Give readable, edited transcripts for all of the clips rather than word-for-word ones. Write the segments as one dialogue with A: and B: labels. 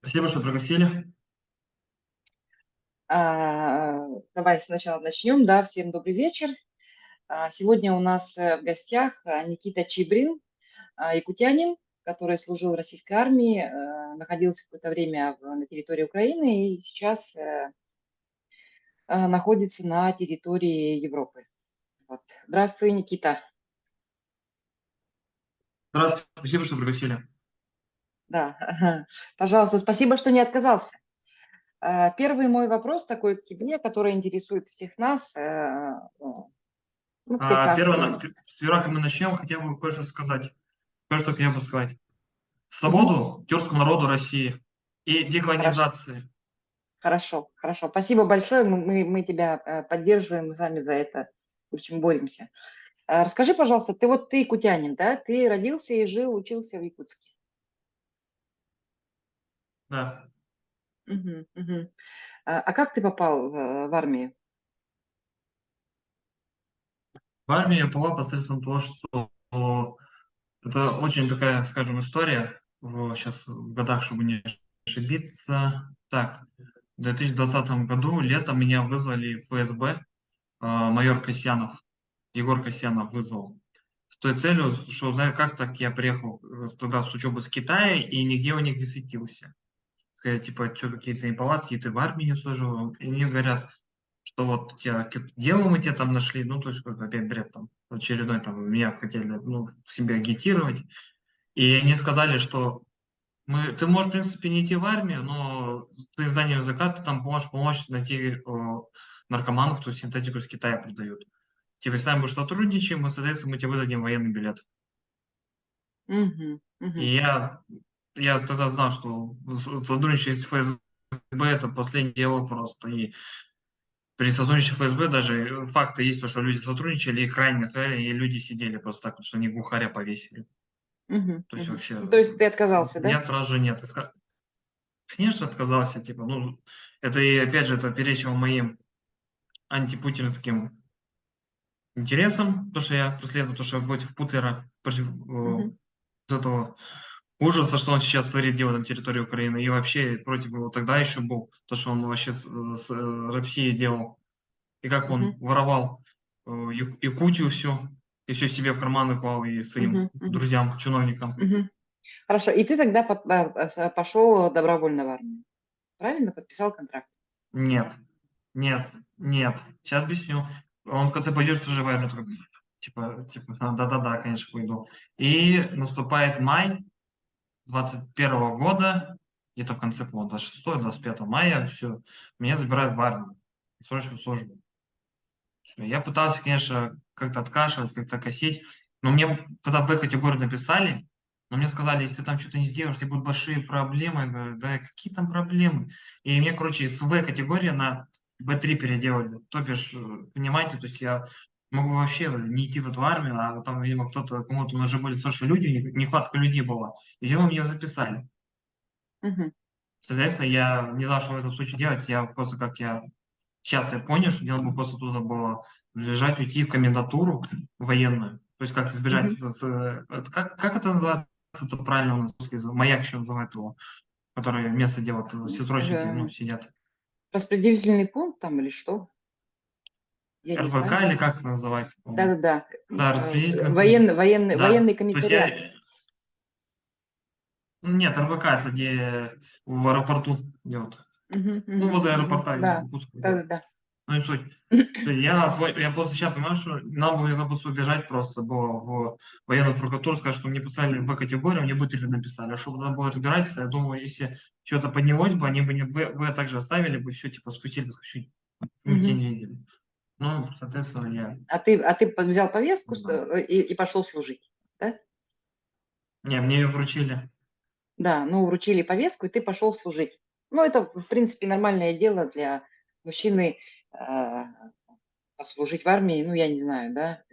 A: Спасибо, что пригласили.
B: Давай сначала начнем. Да, всем добрый вечер. Сегодня у нас в гостях Никита Чибрин, якутянин, который служил в российской армии, находился какое-то время на территории Украины и сейчас находится на территории Европы. Вот. Здравствуй, Никита.
A: Здравствуйте, спасибо, что пригласили.
B: Да, пожалуйста, спасибо, что не отказался. Первый мой вопрос такой к тебе, который интересует всех нас, ну, всех нас.
A: Сперва, как мы начнем, хотя бы кое-что сказать. Кое-что хотел бы сказать.
B: Мгм.
A: Свободу тюркскому народу России и
B: Хорошо.
A: деколонизации.
B: Хорошо, хорошо. Спасибо большое. Мы тебя поддерживаем, мы сами за это, в общем, боремся. Расскажи, пожалуйста, ты якутянин, да? Ты родился и жил, учился в Якутске.
A: Да.
B: Мгм, мгм. А как ты попал в армию?
A: В армию я попал посредством того, что это очень такая, скажем, история. Сейчас в годах, чтобы не ошибиться. Так, в 2020 году летом меня вызвали в ФСБ, майор Касьянов, Егор Касьянов вызвал. С той целью, что знаю, как так я приехал тогда с учебы с Китая и нигде у них не светился. Сказали, типа, что какие-то неполадки, ты в армии не служил. И мне говорят, что вот тебя, дело мы тебя там нашли, ну, то есть, как опять бред там, очередной там, меня хотели, ну, себя агитировать. И они сказали, что ты можешь, в принципе, не идти в армию, но ты знанием языка ты там можешь помочь найти наркоманов, кто синтетику из Китая продают. Типа, с нами будешь сотрудничаем, и, соответственно, мы тебе выдадим военный билет.
B: Мгм,
A: И
B: мгм,
A: я тогда знал, что сотрудничать с ФСБ это последнее дело просто. И при сотрудничестве с ФСБ даже факты есть, то, что люди сотрудничали и крайне сказали, и люди сидели просто так, потому что они глухаря повесили.
B: мгм,
A: То есть
B: мгм.
A: вообще
B: Ну, то есть ты отказался, да?
A: я сразу же нет. Конечно, отказался, типа, ну, это и опять же, это перечило моим антипутинским интересам, то, что я преследую, то, что я против Путлера, против
B: Мгм,
A: этого ужаса, что он сейчас творит дело на территории Украины, и вообще против его тогда еще был, то, что он вообще с Россией делал, и как
B: мгм,
A: он воровал Якутию всю, и все себе в карманы клал, и своим
B: мгм, мгм,
A: друзьям, чиновникам.
B: мгм. Хорошо. И ты тогда пошел добровольно в армию, правильно? Подписал контракт.
A: Нет, нет, нет. Сейчас объясню. Он сказал, ты пойдешь тоже в армию, такой, типа, да-да-да, конечно, пойду. И наступает май 21 года, где-то в конце, по-моему, 26-25 мая, все, меня забирают в армию, в срочную службу. Всё. Я пытался, конечно, как-то откашивать, как-то косить, но мне тогда в В-категорию написали, но мне сказали, если ты там что-то не сделаешь, тебе будут большие проблемы. Я говорю, да какие там проблемы? И мне, короче, с В-категории на Б3 переделали. То бишь, понимаете, то есть я мог бы вообще не идти в эту армию, а там, видимо, кто-то, кому-то уже были срочно люди, нехватка людей была. И, видимо, меня записали.
B: Мгм,
A: Соответственно, я не знал, что в этом случае делать. Я просто, сейчас я понял, что мне нужно просто туда было бежать, уйти в комендатуру военную. То есть как-то сбежать.
B: мгм.
A: Как это называется? Это правильно у нас русский язык. Маяк еще называют его, который место делают, все срочники, ну,
B: Э,
A: сидят.
B: Распределительный пункт там или что? Я не
A: РВК
B: знаю.
A: или как это называется, по-моему.
B: Да-да-да.
A: Да, распределительный пункт.
B: Военный
A: Да. То есть
B: комиссариат.
A: нет, РВК это где в аэропорту делают.
B: Мгм,
A: Ну,
B: мгм,
A: возле
B: мгм.
A: аэропорта
B: Да,
A: Якутска делают.
B: да-да-да.
A: Ну и суть. Я просто сейчас понимаю, что нам было нужно просто убежать просто было в военную прокуратуру, сказать, что мне писали в категорию, мне бытри написали. А чтобы надо было разбираться, я думаю, если что-то поднялось бы, они бы не, вы также оставили бы, все, типа, спустили бы, чуть нигде
B: Мгм.
A: не видели. Ну, соответственно, я...
B: А ты взял повестку
A: Да.
B: и пошел служить, да?
A: Не, мне ее вручили.
B: Да, ну, вручили повестку, и ты пошел служить. Ну, это, в принципе, нормальное дело для мужчины э, послужить в армии, ну, я не знаю, да?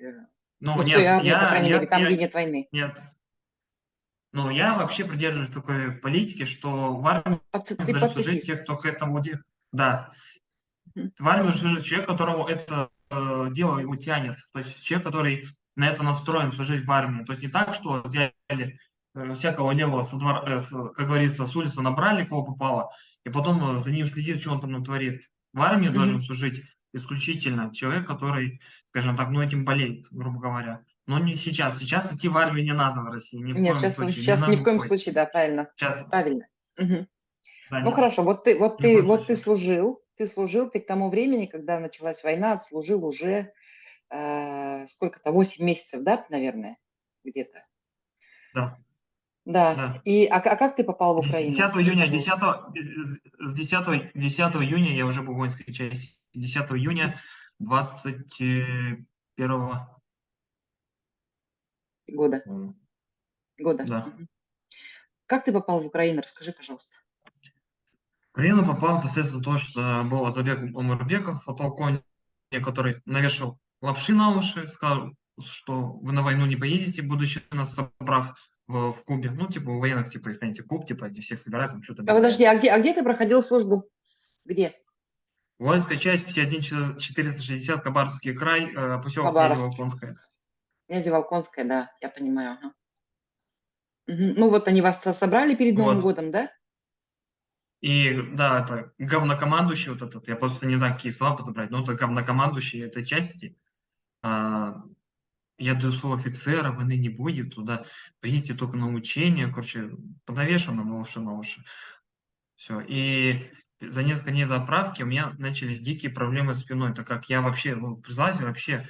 A: Ну,
B: Ну, в той
A: нет,
B: армии, по крайней мере, там, где нет войны.
A: нет. Ну, я вообще придерживаюсь такой политики, что в армии
B: Ты
A: должны служить те,
B: пацифист.
A: кто к этому... Да,
B: Мгм.
A: в армию должен служить человек, которого это дело его тянет. То есть человек, который на это настроен служить в армии. То есть не так, что взяли всякого левого, как говорится, с улицы набрали, кого попало, и потом за ним следит, что он там натворит. В армии должен
B: Мгм.
A: служить исключительно человек, который, скажем так, ну, этим болеет, грубо говоря. Но не сейчас. Сейчас идти в армию не надо в России, ни в
B: Нет,
A: коем
B: сейчас,
A: случае, ни
B: сейчас
A: на
B: ни в коем
A: какой.
B: случае, да, правильно,
A: Сейчас,
B: правильно. Мгм.
A: да,
B: Ну хорошо, вот ты, вот
A: ни в
B: ты,
A: коем
B: вот
A: случае.
B: ты служил, ты к тому времени, когда началась война, отслужил уже сколько-то, 8 месяцев, да, наверное, где-то.
A: Да,
B: Да.
A: да.
B: И а как ты попал в Украину?
A: 10
B: Расскажи,
A: июня,
B: пожалуйста.
A: с 10 июня я уже был в воинской части. 10 июня 21
B: Года, года.
A: да.
B: Мгм. Как ты попал в Украину? Расскажи, пожалуйста.
A: В Украину попал посредством того, что был Азарбек Омарбеков, полковник, который навешал лапши на уши, сказал, что вы на войну не поедете, будучи нас собрав в Кубе. Ну, типа, у военных, типа, знаете, Куб, типа, где всех собирают, там что-то
B: А подожди,
A: делают.
B: а где ты проходил службу? Где?
A: Воинская часть 51-460, Хабаровский край, поселок
B: Хабаровске.
A: Князево-Волконское.
B: Князя Волконская, да, я понимаю. Ага. Мгм. Ну вот они вас собрали перед Новым
A: Вот.
B: годом, да?
A: И да, это говнокомандующий вот этот, я просто не знаю, какие слова подобрать, но это говнокомандующий этой части. а, Я даю слово офицера, войны не будет, туда поедете только на учения, короче, понавешено на уши. Все. И за несколько дней до отправки у меня начались дикие проблемы с спиной, так как я вообще, ну, признался, вообще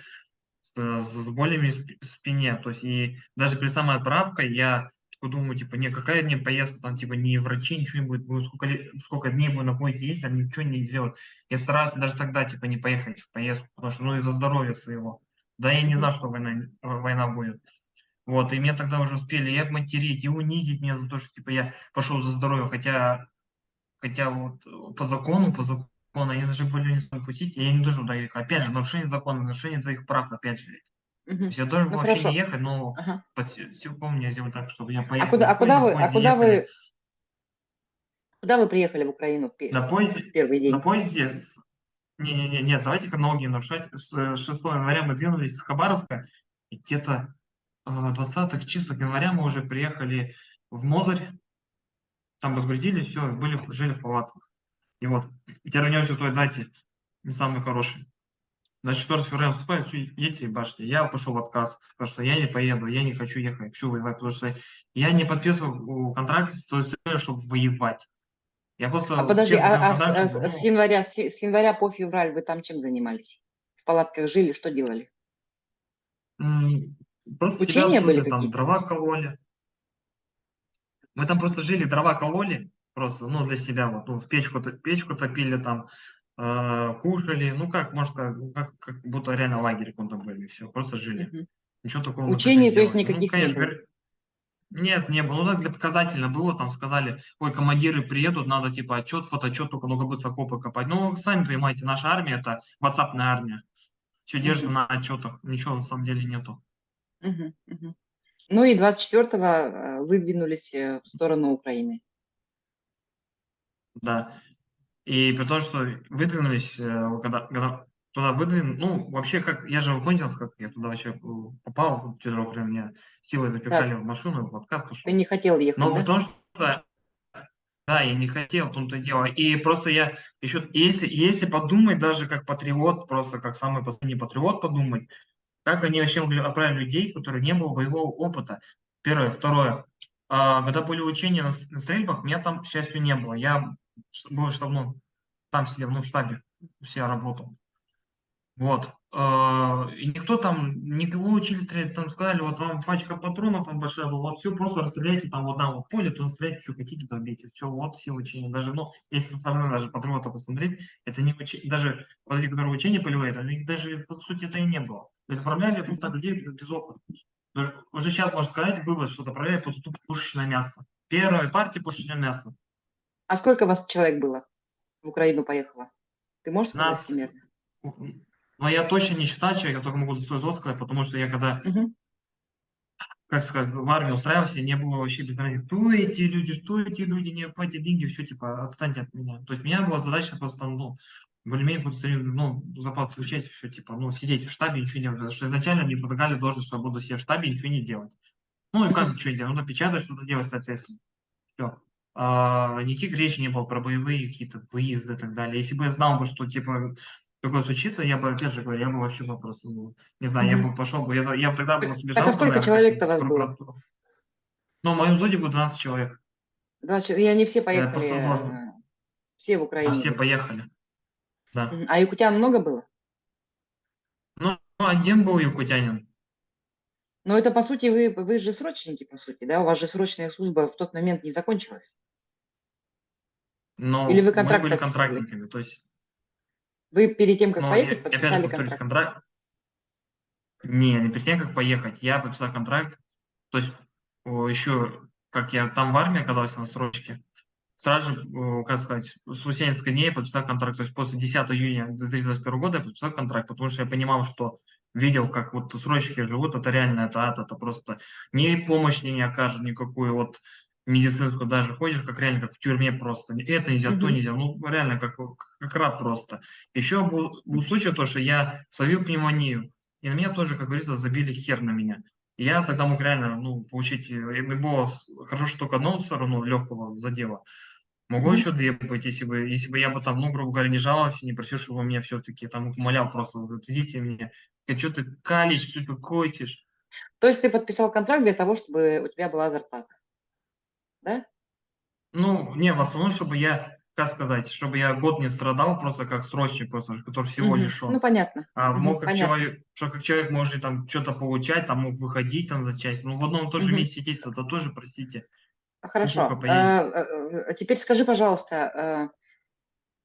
A: с болями в спине. То есть и даже при самой отправкой я такой думаю, типа, не, какая мне поездка, там, типа, ни врачи, ничего не будет, буду сколько дней буду на поезде ездить, там ничего не сделать. Я стараюсь даже тогда, типа, не поехать в поездку, потому что, ну, из-за здоровья своего. Да, я не
B: Мгм.
A: знал, что война будет. Вот, и меня тогда уже успели и обматерить, и унизить меня за то, что, типа, я пошел за здоровье, хотя вот по закону, они должны были не пустить, и я не должен доехать. Опять же, нарушение закона, нарушение своих прав, опять же. То
B: Мгм.
A: есть я должен
B: Ну
A: был вообще не
B: хорошо.
A: ехать, но
B: Ага.
A: силком меня сделали так, чтобы я
B: А
A: поехал
B: куда,
A: на
B: а куда
A: поезде. В
B: вы, а
A: поезде
B: куда
A: ехали.
B: вы, куда вы приехали в Украину
A: На
B: в
A: поезде,
B: первый
A: на
B: день?
A: поезде, не-не-не, нет, давайте хронологию нарушать. С 6 января мы двинулись с Хабаровска, и где-то 20 числах января мы уже приехали в Мозырь, там разгрузились, все, жили в палатках. И вот, теперь вернемся к той дате, не самый хороший. На 4 февраля наступает, все, едете и башни. Я пошел в отказ, потому что я не поеду, я не хочу ехать, хочу воевать, потому что я не подписывал контракт с той целью, чтобы воевать. Я
B: А
A: просто
B: подожди,
A: честно говорю, контракт, чтобы,
B: с
A: ну,
B: января, с января по февраль вы там чем занимались? В палатках жили, что делали?
A: м, просто себя
B: Учения были
A: обслуживали, там
B: какие-то?
A: дрова кололи. Мы там просто жили, дрова кололи, просто, ну, для себя, вот, ну, в печку топили там, кушали, ну, как, можно сказать, ну, как будто реально лагерь каком-то были, все, просто жили.
B: Мгм.
A: Ничего такого мы больше
B: Учений,
A: не
B: то есть
A: делали. Ну,
B: никаких не
A: конечно,
B: было?
A: нет, не было. Ну, так для показательно было, там сказали, ой, командиры приедут, надо типа отчет, фотоотчет, только много быстро окопы копать. Ну, вы сами понимаете, наша армия это ватсапная армия. Все держится
B: Мгм.
A: на отчетах, ничего на самом деле нету.
B: Мгм. Мгм. Ну и 24-го вы двинулись в сторону Украины.
A: Да. И при том, что выдвинулись, когда туда выдвинули, ну, вообще, как, я же выполнитель, как я туда вообще попал, тяжело, меня силой
B: Да,
A: запихали в машину, в откат
B: ты
A: пошел.
B: не хотел ехать,
A: Но
B: да?
A: потому что да, я не хотел, в том-то и дело. И просто я еще, если подумать, даже как патриот, просто как самый последний патриот подумать, как они вообще могли отправить людей, которые не было боевого опыта. Первое. Второе. Когда были учения на стрельбах, меня там, к счастью, не было. Я был штабным, там сидел, ну, в штабе, все работал. Вот. И никто там, никого учили стрелять, там сказали, вот вам пачка патронов там большая была, вот все, просто расстреляйте там вот там вот поле, то стреляйте, что хотите, то бейте. Все, вот все учения. Даже, ну, если со стороны даже патриота посмотреть, это не даже вот эти, которые учения полевые, это их даже, по сути, это и не было. То есть отправляли просто
B: Мгм.
A: людей без опыта. Уже сейчас можно сказать вывод, что отправляли просто тупо пушечное мясо. Первая партия пушечное мясо.
B: А сколько вас человек было в Украину поехало? Ты можешь сказать
A: Нас,
B: примерно?
A: но я точно не считаю человека, я только могу за свой взор сказать, потому что я когда
B: Мгм.
A: как сказать, в армию устраивался, не было вообще без разницы, что эти люди не платят деньги, все, типа, отстаньте от меня. То есть у меня была задача просто там, ну, более-менее какой-то ну, зарплату получать, все, типа, ну, сидеть в штабе, ничего не делать. Потому что изначально мне предлагали должность, что я буду сидеть в штабе, ничего не делать. Ну и
B: Мгм.
A: как что делать? Ну, печатать, что-то делать, соответственно. Все. Никаких речи не было про боевые какие-то выезды и так далее. Если бы я знал бы, что типа такое случится, я бы, опять же говорю, я бы вообще бы просто, ну, не знаю, я
B: Мгм.
A: бы пошел бы, я бы тогда бы
B: Так а
A: сбежал бы,
B: сколько
A: наверное,
B: человек-то
A: как-нибудь в
B: вас было?
A: прокуратуру. Но в моем взводе было 12 человек.
B: И они все
A: По
B: поехали,
A: 120,
B: все в
A: а
B: Украине
A: все
B: были.
A: поехали, да.
B: Мгм. А якутян много было?
A: Ну, один был якутянин,
B: Но это, по сути, вы же срочники, по сути, да? У вас же срочная служба в тот момент не закончилась. Или
A: но
B: вы
A: мы
B: контракт
A: были
B: подписывали?
A: контрактниками. То есть,
B: Вы перед тем, как
A: ну, я,
B: поехать,
A: опять же
B: подписали
A: повторюсь,
B: контракт?
A: контракт, не перед тем, как поехать, я подписал контракт. То есть еще, как я там в армии оказался на срочке, сразу же, как сказать, с 70 дней я подписал контракт. То есть после 10 июня 2021 года я подписал контракт, потому что я понимал, что видел, как вот срочники живут, это реально, это ад, это просто ни помощи не окажут никакую, вот медицинскую даже ходишь, как реально, как в тюрьме просто. Это нельзя, то
B: Мгм.
A: нельзя. Ну, реально, как раб просто. Еще был случай, то, что я словил пневмонию, и на меня тоже, как говорится, забили хер на меня. И я тогда мог реально, ну, получить, мне было хорошо, что только одну сторону легкого задело. Могу
B: Мгм.
A: еще 2 быть, если бы я бы там, ну, грубо говоря, не жаловался, не просил, чтобы он меня все-таки там умолял просто: "Вот отведите меня. Ты что ты калишь, что ты косишь?"
B: То есть ты подписал контракт для того, чтобы у тебя была зарплата, да?
A: Ну, не, в основном, чтобы я, как сказать, чтобы я год не страдал просто как срочник, просто, который всего
B: Мгм. Ну,
A: лишен.
B: понятно.
A: А
B: Мгм.
A: мог как
B: Понятно.
A: человек, что как человек может там что-то получать, там мог выходить там за часть. Ну, в одном и том же
B: Мгм.
A: месте сидеть, это тоже, простите, неплохо
B: Хорошо.
A: поедете.
B: Теперь скажи, пожалуйста,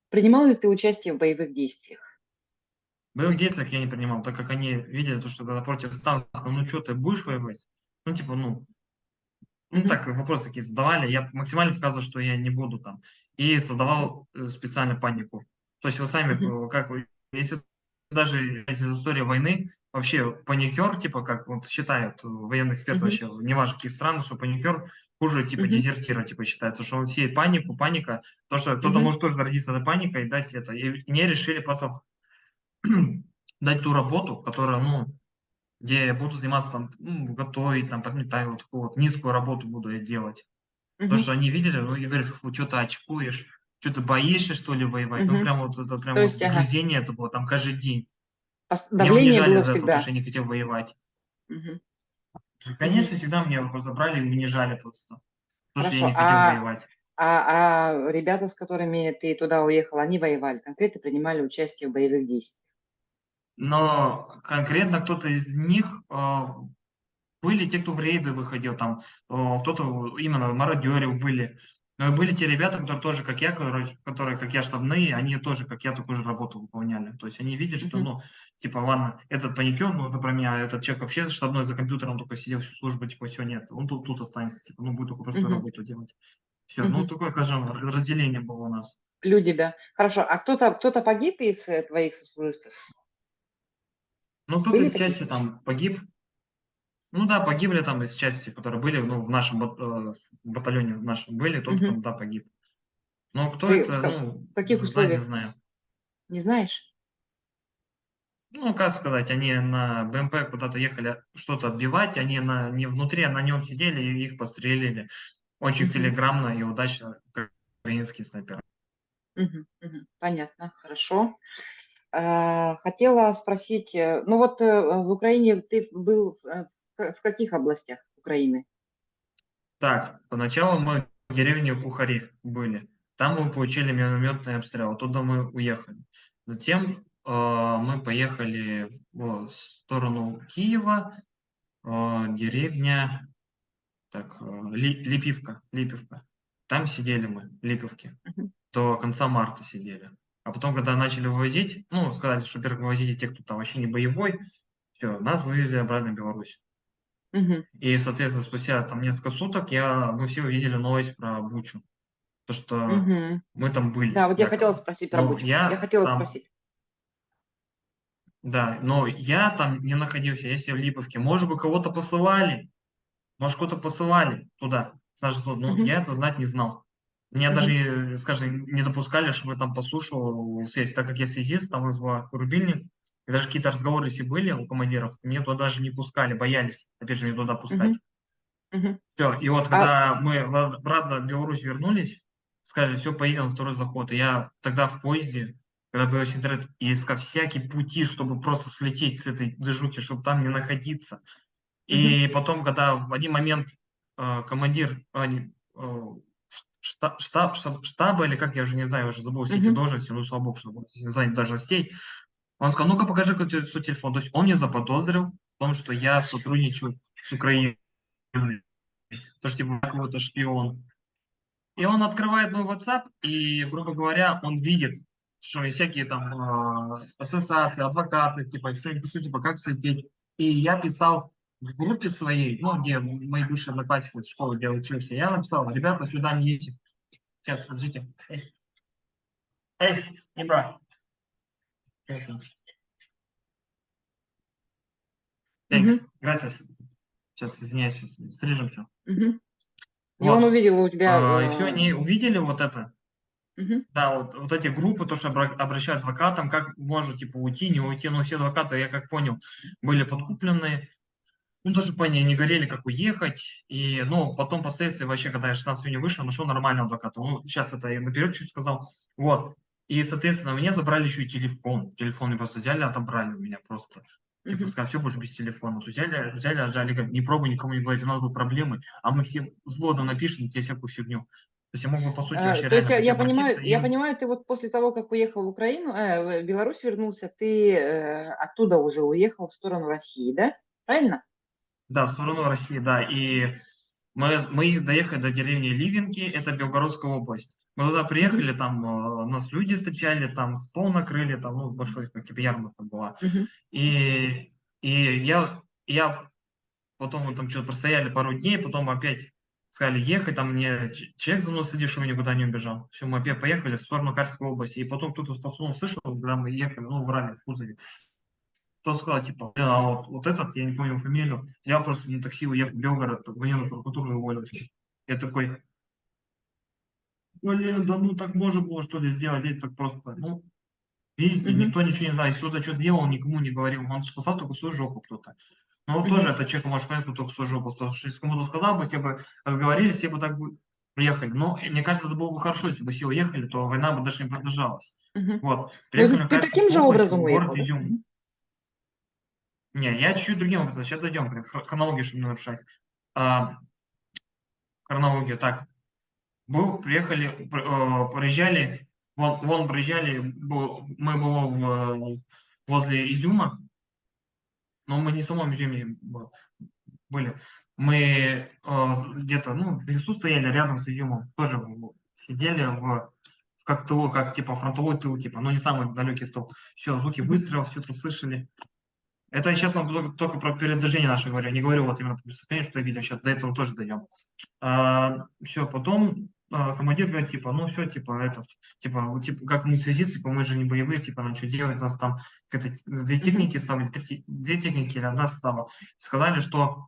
B: принимал ли ты участие в боевых действиях?
A: В боевых действиях я не принимал, так как они видели то, что когда против станции, ну что, ты будешь воевать? Ну, типа, ну,
B: Мгм.
A: так, вопросы такие задавали. Я максимально показывал, что я не буду там. И
B: Мгм.
A: создавал специально панику. То есть вы сами,
B: Мгм.
A: как вы, если даже из истории войны, вообще паникер, типа, как вот считают военные эксперты
B: Мгм.
A: вообще, неважно каких стран, что паникер хуже, типа,
B: Мгм.
A: дезертира, типа, считается, что он сеет панику, паника, то, что кто-то
B: Мгм.
A: может тоже гордиться этой паникой и дать это. И мне решили просто дать ту работу, которая, ну, где я буду заниматься там, готовить, там, подметать, вот такую вот низкую работу буду я делать. То,
B: Мгм.
A: что они видели, ну, и говорят: "Фу, чё ты очкуешь, что ты боишься, что ли, воевать?" Ну,
B: Мгм.
A: прям вот это
B: То
A: прям вот
B: есть, ага,
A: грызение это было там каждый день. Меня
B: давление
A: унижали
B: было
A: за это, то, что
B: всегда.
A: я не хотел воевать.
B: Мгм. Мгм.
A: Конечно, всегда меня просто брали и унижали просто, то, что я
B: Хорошо.
A: не хотел воевать.
B: Ребята, с которыми ты туда уехал, они воевали, конкретно принимали участие в боевых действиях?
A: Но конкретно кто-то из них, были те, кто в рейды выходил, там, кто-то именно мародерил были. Но и были те ребята, которые тоже, как я, короче, которые, как я, штабные, они тоже, как я, такую же работу выполняли. То есть они видят, что,
B: Мгм.
A: ну, типа, ладно, этот паникер, ну, это про меня, этот человек вообще штабной за компьютером только сидел всю службу, типа, все, нет, он тут останется, типа, ну, будет только простую
B: Мгм.
A: работу делать. Все, ну,
B: Мгм.
A: такое, скажем, разделение было у нас.
B: Люди, да. Хорошо. А кто-то погиб из твоих сослуживцев?
A: Ну, кто-то
B: Были
A: из
B: такие
A: части
B: случаи?
A: там погиб, ну да, погибли там из части, которые были, ну, в нашем батальоне в нашем были, кто-то
B: Мгм.
A: там, да, погиб. Но кто
B: Вы в,
A: это, ну,
B: в каких
A: знать не
B: условиях?
A: знаю.
B: Не знаешь?
A: Ну, как сказать, они на БМП куда-то ехали что-то отбивать, они не внутри, а на нем сидели и их пострелили. Очень
B: Мгм.
A: филигранно и удачно, как украинские снайперы.
B: Мгм. Мгм. Понятно, хорошо. Хотела спросить, ну вот в Украине ты был в каких областях Украины?
A: Так, поначалу мы в деревне Кухари были. Там мы получили минометный обстрел, оттуда мы уехали. Затем мы поехали в сторону Киева, деревня, так, Липивка. Там сидели мы, в Липовке.
B: Мгм.
A: До конца марта сидели. А потом, когда начали вывозить, ну, сказали, что, во-первых, вывозите тех, кто там вообще не боевой, все, нас вывезли обратно в Беларусь.
B: Мгм.
A: И, соответственно, спустя там несколько суток мы все увидели новость про Бучу, то, что
B: Мгм.
A: мы там
B: Да,
A: были,
B: вот я хотела
A: якобы.
B: спросить про
A: Но
B: Бучу. Я
A: я
B: хотела
A: сам,
B: спросить.
A: да, но я там не находился, я сидел в Липовке. Может быть, кого-то посылали, может, кого-то посылали туда. Значит, ну,
B: Мгм.
A: я это знать не знал. Меня даже,
B: Мгм.
A: скажем, не допускали, чтобы я там послушал связь, так как я связист, там из рубильник, и даже какие-то разговоры, если были у командиров, меня туда даже не пускали, боялись, опять же, меня туда
B: Мгм.
A: пускать.
B: Мгм.
A: Все, и вот
B: А,
A: когда мы обратно в Беларусь вернулись, сказали, все, поедем на второй заход. И я тогда в поезде, когда появился интернет, я искал всякие пути, чтобы просто слететь с этой движухи, чтобы там не находиться.
B: мгм,
A: И потом, когда в один момент командир штаба, или как, я уже не знаю, уже забыл все эти
B: мгм.
A: должности, ну, слава богу, что не знаю должностей, он сказал, ну-ка покажи какой свой телефон. То есть он мне заподозрил в том, что я сотрудничаю с Украиной, то, что типа какой-то шпион. И он открывает мой WhatsApp, и, грубо говоря, он видит, что и всякие там ассоциации, адвокаты, типа, что я пишу, типа, как слететь. И я писал в группе своей, ну, где мои бывшие одноклассники из школы, где я учился, я написал, ребята, сюда не едете. Сейчас, подождите. Не брат. Thanks.
B: Мгм.
A: Gracias. Сейчас, извиняюсь, сейчас срежем все.
B: Мгм. И он
A: Вот.
B: увидел у тебя.
A: И все, они увидели вот это.
B: Мгм.
A: Да, вот эти группы, то, что обращают адвокатам, как можно, типа, уйти, не уйти. Но все адвокаты, я как понял, были подкуплены. Ну, тоже поняли, не горели, как уехать. И, ну, потом, впоследствии, вообще, когда я 16 июня вышел, нашел нормального адвоката. Ну, сейчас это я наперед чуть сказал. Вот. И, соответственно, мне забрали еще и телефон. Телефон мне просто взяли, отобрали у меня просто. Типа,
B: Мгм.
A: сказали, все, будешь без телефона. Вот взяли, отжали, говорят, не пробуй никому не говорить, у нас будут проблемы, а мы все взводно напишем тебе всякую фигню. То есть я мог бы, по сути, вообще
B: То есть
A: реально
B: я,
A: пойти
B: я
A: обратиться
B: понимаю, я
A: им.
B: понимаю, ты вот после того, как уехал в Украину, в Беларусь вернулся, ты оттуда уже уехал в сторону России, да? Правильно?
A: Да, в сторону России, да. И мы доехали до деревни Ливенки, это Белгородская область. Мы туда
B: Мгм.
A: приехали, там нас люди встречали, там стол накрыли, там, ну, большой, как типа ярмарка была.
B: Мгм.
A: И, и я потом мы там что-то простояли пару дней, потом опять сказали ехать, там мне человек за мной следил, чтобы я никуда не убежал. Все, мы опять поехали в сторону Харьковской области. И потом кто-то с посудом слышал, когда мы ехали, ну, в раме, в кузове. Кто сказал, типа, блин, а вот этот, я не помню фамилию, я просто на такси уехал в Белгород, в военную прокуратуру уволился. Я такой, блин, да ну так можно было что ли сделать, это так просто. Ну, видите,
B: Мгм.
A: никто ничего не знает. Если кто-то что-то делал, никому не говорил. Он спасал только свою жопу кто-то. Но вот тоже
B: Мгм.
A: этот человек может понять, кто только свою жопу. Потому что если кому-то сказал бы, все бы разговорились, все бы так бы уехали. Но мне кажется, это было бы хорошо, если бы все уехали, то война бы даже не продолжалась.
B: Мгм.
A: Вот.
B: Ну,
A: Приехали в
B: ты таким
A: Харьковскую
B: же
A: область,
B: образом
A: в город
B: уехал, да?
A: Изюм.
B: Мгм.
A: Не, я чуть-чуть другим образом. Сейчас дойдем, хронологию, чтобы не нарушать. А, хронологию. Так, приехали, проезжали, вон проезжали, мы было возле Изюма, но мы не в самом Изюме были. Мы где-то, ну, в лесу стояли рядом с Изюмом, тоже сидели как тылу, как типа фронтовой тыл, типа, но не самый далекий тыл. Все, звуки
B: Мгм.
A: выстрелов, все это слышали. Это я сейчас вам только про передвижение наше говорю, не говорю вот именно про преступление, что я видел, сейчас до этого тоже дойдем. Все, потом командир говорит, типа, ну все, типа, типа, типа, как мы связисты, типа, мы же не боевые, типа, нам что делать, нас там две
B: Мгм.
A: техники стали, две техники или одна стала. Сказали, что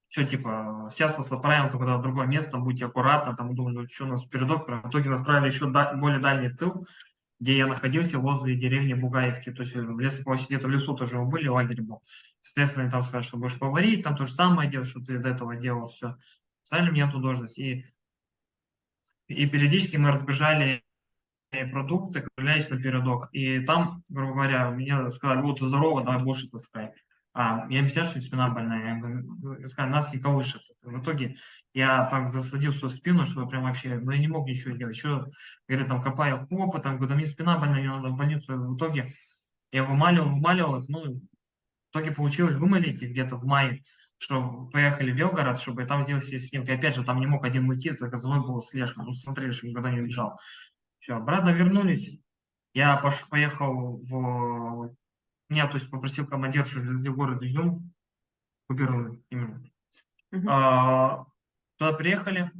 A: все, типа, сейчас нас отправим тогда в другое место, будьте аккуратны, там, думаю, что нас передок, в итоге нас отправили еще более дальний тыл, где я находился, возле деревни Бугаевки, то есть в лесу, где-то в лесу тоже были, лагерь был. Соответственно, они там сказали, что будешь поварить, там то же самое делать, что ты до этого делал, все. Стали мне эту должность. И периодически мы разбежали продукты, отправлялись на передок. И там, грубо говоря, мне сказали, вот ты здорово, давай больше таскай. Я объясняю, что спина больная. Я говорю, сказали, нас не колышет. В итоге я так засадил свою спину, что прям вообще, ну я не мог ничего делать. Что, говорит, там копаю окопы, там, говорю, да мне спина больная, мне надо в больницу. В итоге я вымаливал их, ну, в итоге получилось вымолить их где-то в мае, что поехали в Белгород, чтобы там сделать все снимки. Опять же, там не мог один уйти, только за мной была слежка. Ну, смотрели, что никуда не убежал. Все, обратно вернулись. Я поехал в... Меня, то есть, попросил командир, что везли в город Изюм, губернатор именно.
B: Мгм.
A: А, Туда приехали,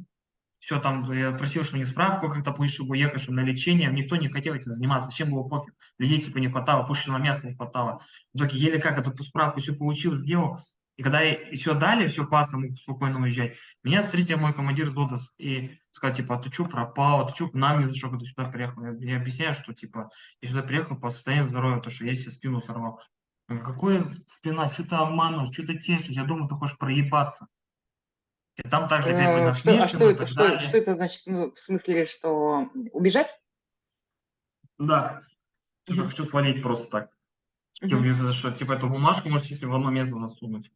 A: все, там я просил, что мне справку как-то пусть, чтобы уехать, чтобы на лечение. Никто не хотел этим заниматься, всем было пофиг. Людей типа не хватало, пушеного мяса не хватало. В итоге еле как эту справку все получил, сделал. И когда еще дали, все классно, мог спокойно уезжать, меня встретил мой командир Зодос и сказал, типа, а ты что пропал, а ты что к нам не зашел, когда сюда приехал? Я объясняю, что, типа, я сюда приехал по состоянию здоровья, то, что я себе спину сорвал. Я говорю, какое спина, что ты обманываешь, что ты тешишь, я думаю, ты хочешь проебаться. И там также опять были нас
B: Что, а что
A: Мишкина и
B: это,
A: так
B: что
A: далее.
B: это значит? Ну, в смысле, что убежать?
A: Да, что-то
B: Мгм,
A: хочу свалить просто так. Типа,
B: мгм,
A: что, типа эту бумажку можете в одно место засунуть.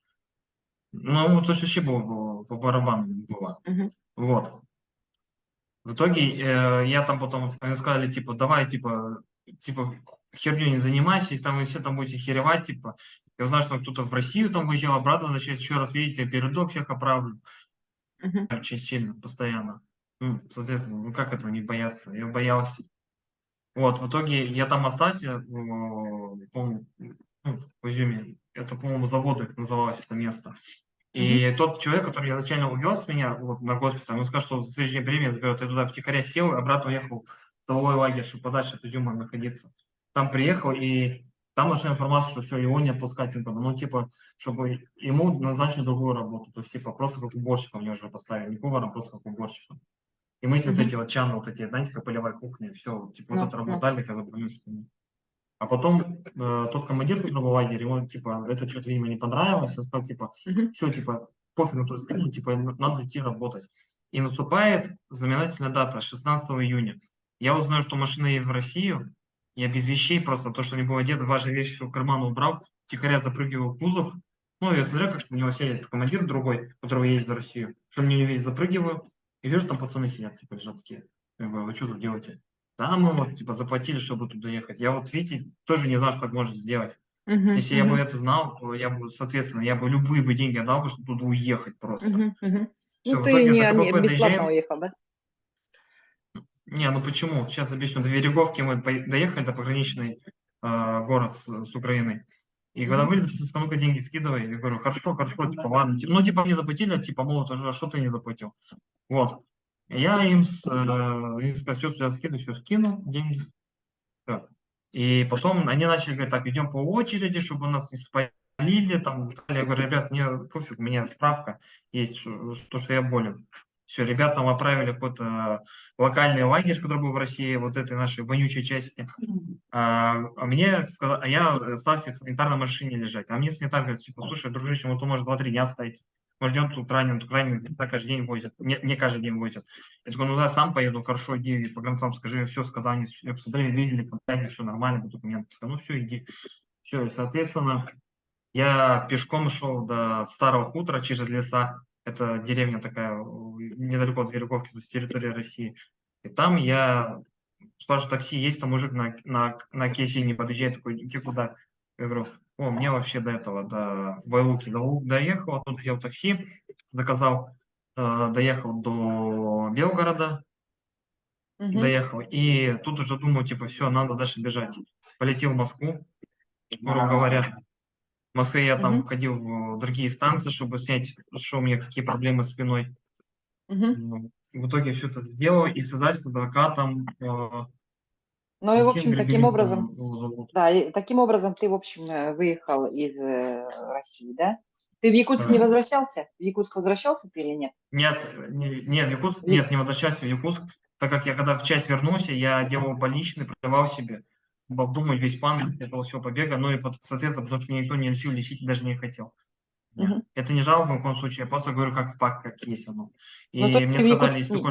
A: Ну, то есть вообще было по барабану было.
B: мгм,
A: Вот. В итоге я там потом, они сказали, типа, давай, типа, херню не занимайся, если там вы все там будете херевать, типа, я знаю, что кто-то в Россию там выезжал, обратно, значит, еще раз, видите, передок всех оправлю,
B: мгм,
A: очень сильно, постоянно. Ну, соответственно, ну как этого не бояться? Я боялся. Вот, в итоге я там остался, помню, ну, в Изюме, это, по-моему, заводы называлось это место.
B: мгм,
A: И тот человек, который изначально увез меня вот, на госпиталь, он сказал, что в следующее время я заберу, я туда втихаря сел, и обратно уехал в столовой лагерь, чтобы подальше от Изюма находиться. Там приехал, и там нашла информация, что все, его не отпускать, типа, ну, типа, чтобы ему назначили другую работу, то есть, типа, просто как уборщика мне уже поставили, не поваром, просто как уборщика. И мыть вот
B: мгм.
A: эти вот чаны, вот эти, знаете, как полевая кухня, все, типа, вот
B: Ну,
A: эту
B: ну,
A: работу дали, так я заброню спину. А потом тот командир, который был в лагере, ему, типа, это что-то, видимо, не понравилось, он сказал, типа,
B: мгм,
A: все, типа, пофиг на то скину, типа, надо идти работать. И наступает знаменательная дата, 16 июня. Я узнаю, что машина едет в Россию, я без вещей просто, то, что не был одет, важные вещи все в карман убрал, тихоря запрыгиваю в кузов. Ну, я смотрю, как у него сидит командир другой, которого едет в Россию, что мне не видит, запрыгиваю, и вижу, там пацаны сидят, типа, лежат такие. Я говорю, вы что тут делаете? Да, мы вот, типа, заплатили, чтобы туда ехать. Я вот, видите, тоже не знал, что так можно сделать.
B: мгм,
A: Если я бы
B: мгм,
A: это знал, то я бы, соответственно, я бы любые бы деньги отдал, бы, чтобы туда уехать просто.
B: мгм, мгм. Ну,
A: Все, в
B: ты
A: итоге до
B: не
A: КПП
B: бесплатно
A: доезжаем.
B: уехал, да?
A: Не, ну почему? Сейчас объясню. До Вереговки мы доехали, до пограничный город с Украиной. И когда
B: Мгм,
A: вылезли, пацаны, ну-ка деньги скидывай. Я говорю, хорошо, хорошо, типа, ладно. Ну, типа, не заплатили, типа, мол, а что ты не заплатил? Вот. Я им сказал, все, я скину, все скину, деньги. Всё. И потом они начали говорить, так, идем по очереди, чтобы нас не спалили. Там, я говорю, ребят, мне пофиг, у меня справка есть, что я болен. Все, ребят там отправили в какой-то локальный лагерь, который был в России, вот этой нашей вонючей части. А я остался в санитарной машине лежать. А мне санитар говорит, типа, слушай, дружище, вот он может 2-3 дня стоять. Мы ждем тут раненых, так каждый день возят. Не каждый день возят. Я такой, ну да, сам поеду, хорошо, иди по границам скажи, все сказал, они все посмотрели, видели, контакты, все нормально, документы. Ну все, иди. Все, и, соответственно, я пешком шел до Старого Хутора через леса. Это деревня такая, недалеко от Веревковки, то есть территория России. И там я спрашиваю, такси есть, там мужик на Киесе не подъезжает, такой, иди куда? Я говорю, о, мне вообще до этого, до Вайлуки доехал, оттуда взял такси, заказал, доехал до Белгорода,
B: мгм.
A: доехал, и тут уже думаю, типа, все, надо дальше бежать. Полетел в Москву, грубо говоря. В Москве я там
B: Мгм,
A: ходил в другие станции, чтобы снять, что у меня какие проблемы с спиной.
B: мгм.
A: В итоге все это сделал, и связать с адвокатом
B: Ну и, в
A: Максим
B: общем, таким
A: Гребенюк,
B: образом,
A: по-моему, его зовут.
B: да, и таким образом ты, в общем, выехал из России, да? Ты в Якутск не
A: Да.
B: возвращался? В Якутск возвращался ты или нет?
A: Нет, нет, в Якутск,
B: Ви-
A: нет, не возвращался в Якутск, так как я когда в часть вернулся, я делал больничный, продавал себе, чтобы обдумать весь план этого всего побега, ну и, соответственно, потому что меня никто не лечил, лечить даже не хотел. Нет.
B: Мгм.
A: Это не жалоба ни в коем случае, я просто говорю как факт, как есть оно.
B: Ну, то
A: И
B: есть
A: мне
B: ты в
A: сказали,
B: Якутск
A: если ты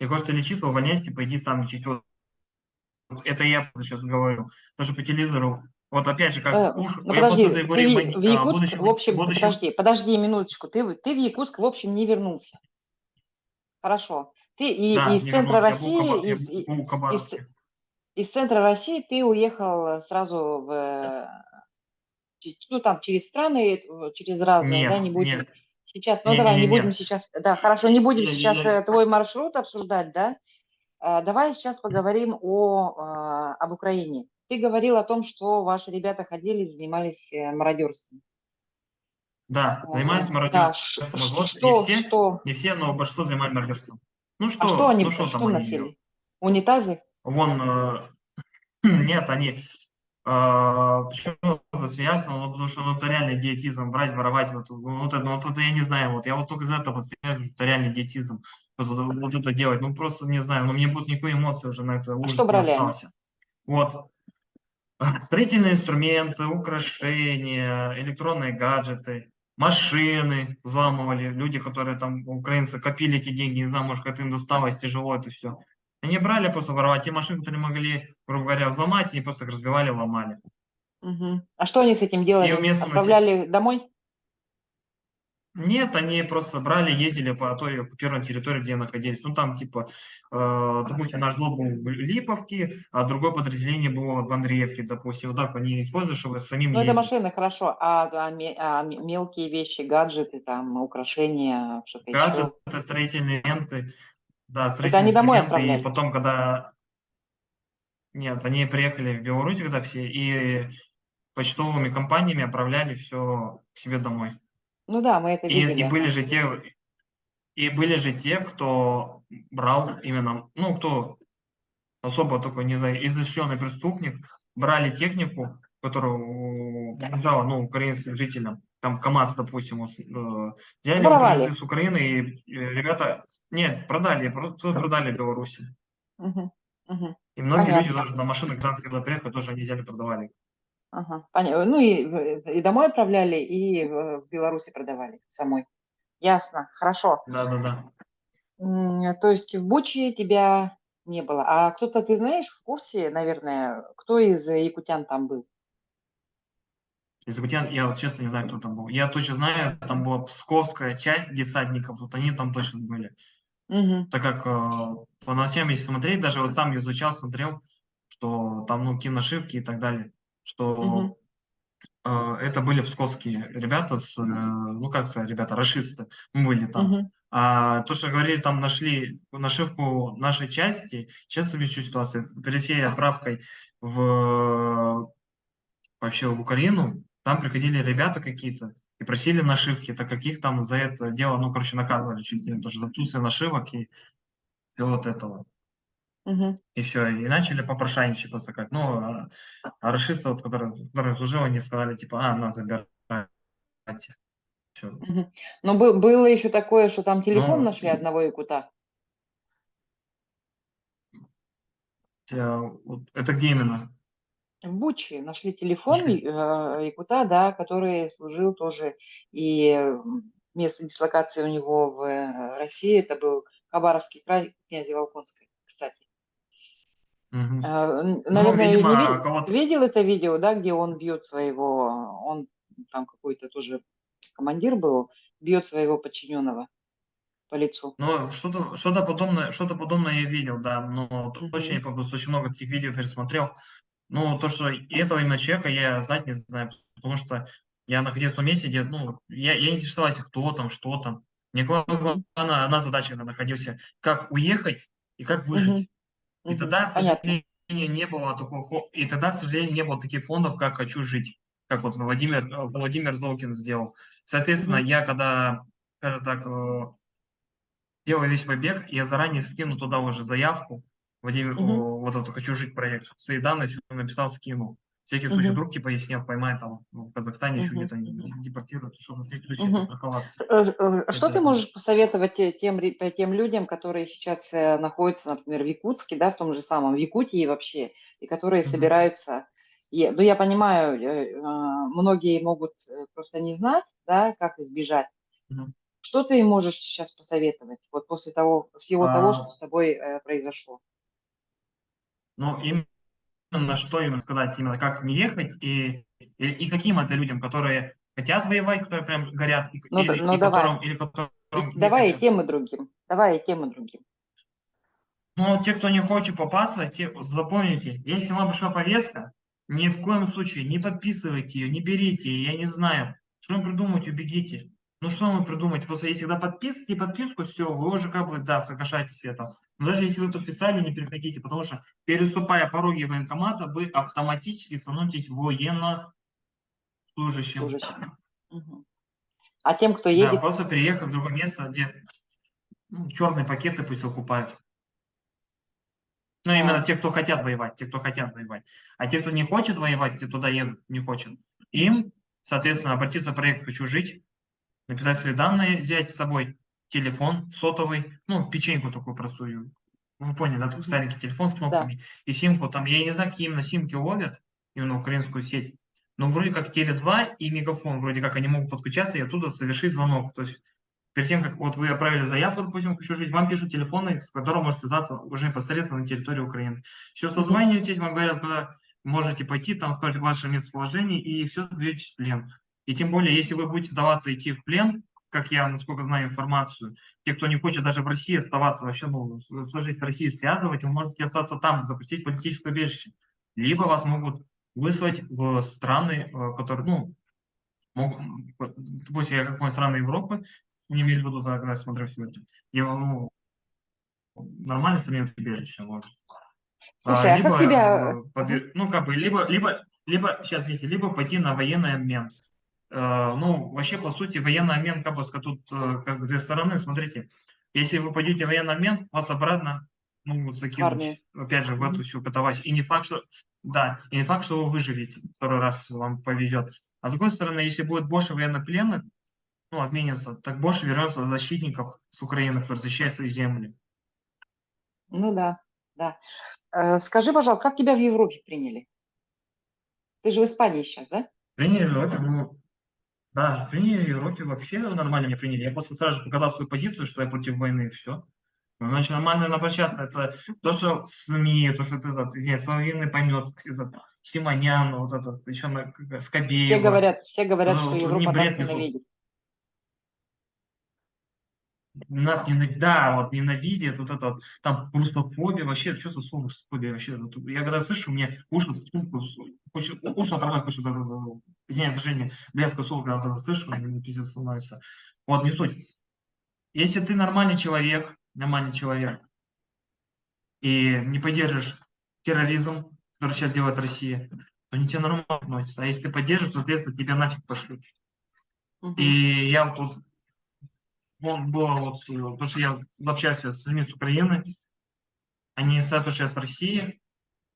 A: хочешь лечиться, увольняйся, пойди сам лечить. Вот это я сейчас говорю. Даже по телевизору. Вот опять же, как уж,
B: ну,
A: я после
B: подожди,
A: этого
B: ты
A: говорю
B: в Якутск, в общем,
A: будущим,
B: подожди минуточку, ты в Якутск, в общем, не вернулся. Хорошо. Ты
A: да,
B: из
A: не
B: центра
A: вернулся,
B: России,
A: я был в
B: из,
A: Хабаровске.
B: из центра России ты уехал сразу ну, там, через страны, через разные, да,
A: Нет,
B: не будем
A: нет,
B: сейчас, ну, давай, не будем
A: не-не-не-не.
B: сейчас, да, хорошо, не будем сейчас
A: Я-
B: твой маршрут обсуждать, да. Давай сейчас поговорим об Украине. Ты говорил о том, что ваши ребята ходили, занимались мародерством.
A: Да, занимаюсь
B: Да,
A: мародерством. Вот не все,
B: что,
A: не все, но большинство занимают мародерством. Ну
B: а что
A: что,
B: они,
A: ну что там
B: что
A: они,
B: носили? Унитазы?
A: вон, нет, они, почему это смеялся, ну, потому что ну, это реальный идиотизм, брать, воровать, вот это я не знаю, вот я вот только из этого смеюсь, что это реальный идиотизм, вот это делать, ну просто не знаю, но мне просто никакой эмоции уже на это
B: А что
A: ужас не
B: брали они?
A: остался. Вот, строительные инструменты, украшения, электронные гаджеты, машины взламывали, люди, которые там, украинцы, копили эти деньги, не знаю, может, как им досталось, тяжело это все. Они брали просто воровать те машины, которые могли, грубо говоря, взломать, они просто их разбивали, ломали.
B: Мгм. А что они с этим
A: И у
B: делали?
A: местного населения...
B: Отправляли домой?
A: Нет, они просто брали, ездили по той оккупированной территории, где находились. Ну, там, типа, допустим, наш взвод был в Липовке, а другое подразделение было в Андреевке, допустим. Вот так они используют, чтобы самим
B: Ну, это
A: ездить.
B: машины, хорошо. А мелкие вещи, гаджеты, там, украшения, что-то еще?
A: Гаджеты, строительные ленты, да,
B: Это
A: строительные
B: они домой
A: инструменты. И
B: отправляли?
A: потом, когда... Нет, они приехали в Беларусь, когда все, и почтовыми компаниями отправляли все к себе домой.
B: Ну да, мы это
A: И
B: видели.
A: были же те, и были же те, кто брал именно, ну, кто особо такой не знаю, изощренный преступник, брали технику, которую принадлежала, ну, украинским жителям, там КАМАЗ, допустим, взяли его, привезли
B: Воровали.
A: с Украины, и ребята, нет, продали, просто продали в Беларуси.
B: Мгм. Мгм.
A: И многие люди
B: Понятно.
A: даже на машинах гражданских когда приехали, тоже они взяли, продавали.
B: Ага. Ну и домой отправляли, и в Беларуси продавали самой. Ясно. Хорошо.
A: Да-да-да.
B: То есть в Буче тебя не было. А кто-то, ты знаешь, в курсе, наверное, кто из якутян там был?
A: Из Якутян, я вот честно не знаю, кто там был. Я точно знаю, там
B: Мгм.
A: была псковская часть десантников, вот они там точно были.
B: Мгм.
A: Так как по новостям, если смотреть, даже вот сам изучал, смотрел, что там, ну, киношивки и так далее,
B: Мгм.
A: что это были псковские ребята, ну, как сказать, ребята, рашисты, мы были там.
B: Мгм.
A: А то, что говорили, там нашли нашивку нашей части, сейчас объясню ситуацию. Перед всей отправкой в, вообще в Украину, там приходили ребята какие-то и просили нашивки, так как их там за это дело, ну, короче, наказывали чуть ли не, потому что отсутствие нашивок и всего вот этого.
B: Мгм.
A: И все, и начали попрошайничать просто как. Ну, а рашисты, вот, которые служил, они сказали, типа, на, забирайте. Все.
B: Мгм. Но было еще такое, что там телефон
A: Но
B: нашли одного якута.
A: вот это где именно?
B: В Буче нашли телефон
A: Нашли.
B: якута, да, который служил тоже, и место дислокации у него в России, это был Хабаровский край, князя Волконской, кстати.
A: Мгм. Ну,
B: Наверное, не
A: видимо, кого-то...
B: видел это видео, да, где он бьет своего, он там какой-то тоже командир был, бьет своего подчиненного по лицу.
A: Ну, что-то подобное я видел, да, но точно не
B: Мгм.
A: помню, просто очень много таких видео пересмотрел. Ну, то, что этого именно человека я знать не знаю, потому что я находился в том месте, где, ну, я не интересовался, кто там, что там. Мне главное,
B: Мгм.
A: одна задача, когда находился, как уехать и как
B: Мгм.
A: выжить. И
B: Мгм.
A: тогда, к
B: Понятно.
A: сожалению, не было такого, и тогда, к сожалению, не было таких фондов, как «Хочу жить», как вот Владимир Золкин сделал. Соответственно,
B: Мгм.
A: я когда, скажем так, делаю весь побег, я заранее скину туда уже заявку,
B: Мгм.
A: вот это «Хочу жить» проект, свои данные все написал, скинул. В всякий случай,
B: Мгм.
A: вдруг, типа, если меня поймают там в Казахстане, еще
B: Мгм.
A: где-то
B: Мгм.
A: депортируют, чтобы на всякий случай
B: Мгм.
A: постраховаться.
B: Что ты
A: Это,
B: можешь посоветовать тем людям, которые сейчас находятся, например, в Якутске, да, в том же самом, в Якутии вообще, и которые
A: мгм,
B: собираются, ну, я понимаю, многие могут просто не знать, да, как избежать.
A: мгм.
B: Что ты им можешь сейчас посоветовать, вот после всего того, что
A: А,
B: с тобой произошло?
A: ну, именно что именно сказать, именно как не ехать, и каким это людям, которые хотят воевать, которые прям горят,
B: Ну, давай,
A: или которым
B: и
A: не
B: давай и
A: хотят.
B: тем, и другим, давай и тем, и другим.
A: Но те, кто не хочет попасться, запомните, если вам пришла повестка, ни в коем случае не подписывайте ее, не берите, я не знаю. Что вам придумать, убегите. Ну что вам придумать? Просто если когда подписываете подписку, все, вы уже как бы, да, соглашаетесь с этим. Но даже если вы подписали, не переходите, потому что переступая пороги военкомата, вы автоматически становитесь военнослужащим.
B: Служащим. Мгм. А тем, кто
A: Да,
B: едет,
A: просто переехав в другое место, где черные пакеты пусть выкупают. Ну, именно
B: а,
A: те, кто хотят воевать, те, кто хотят воевать. А те, кто не хочет воевать, те туда едут, не хочет, им, соответственно, обратиться в проект «Хочу жить», написать свои данные, взять с собой телефон сотовый, ну, печеньку такую простую. Вы поняли, да, такой
B: мгм,
A: старенький телефон с
B: да.
A: кнопками. И симку там, я не знаю, какие именно симки ловят, именно украинскую сеть. но вроде как Теле2 и Мегафон, вроде как они могут подключаться и оттуда совершить звонок. То есть перед тем, как вот вы отправили заявку, допустим, «хочу жить», вам пишут телефоны, с которым может связаться уже непосредственно на территории Украины. Все,
B: Мгм.
A: созваниваетесь, вам говорят, куда можете пойти, там скажете ваше местоположение, и все, даете в плен. И тем более, если вы будете сдаваться идти в плен, как я, насколько знаю информацию, те, кто не хочет даже в России оставаться, вообще, ну, свою жизнь в России связывать, вы можете остаться там, запустить политическое убежище. Либо вас могут выслать в страны, которые, ну, могут, допустим, я как понял, страны Европы, не имею в виду, когда я смотрю сегодня, где, ну, нормально стране убежище может.
B: Слушай, а как
A: Либо,
B: тебя... Ага.
A: ну, как бы, либо, сейчас, видите, либо пойти на военный обмен. Ну, вообще, по сути, военный обмен, Кабаска, тут как бы две стороны. Смотрите, если вы пойдете в военный обмен, вас обратно могут
B: В армию?
A: закинуть, опять же, в эту
B: Мгм.
A: всю катавасию. И не факт, что, да, и не факт, что вы выживете, второй раз вам повезет. А с другой стороны, если будет больше военнопленных, ну, обменятся, так больше вернется защитников с Украины, которые защищают свои земли.
B: Ну да, да. Скажи, пожалуйста, как тебя в Европе приняли? Ты же в Испании сейчас, да?
A: Приняли в Европе, ну, да, приняли в Европе вообще нормально меня приняли. Я просто сразу же показал свою позицию, что я против войны, и все. Ну, значит, нормально обращаться. Это то, что СМИ, то, что этот, извиняюсь, половинный поймет, этот, Симонян, вот этот, еще Скобеева.
B: Все говорят, что
A: Вот, не
B: Европа нас
A: бред несут.
B: ненавидит.
A: Нас ненавидят, да, вот ненавидят, вот это вот, там русофобия, вообще, что за слово русофобия вообще? Вот я когда слышу, мне уши в сумку, уши отрывают, потому что, извиняюсь, Женя, блядское слово, когда это слышу, мне пиздец становится. Вот, не суть. Если ты нормальный человек, и не поддержишь терроризм, который сейчас делает Россия, то они тебе нормально относятся. А если ты поддержишь, соответственно, тебя нафиг пошлют. И
B: Мгм.
A: я вот тут, вон, было вот, потому что я общался с людьми с Украины, они сразу сейчас в России,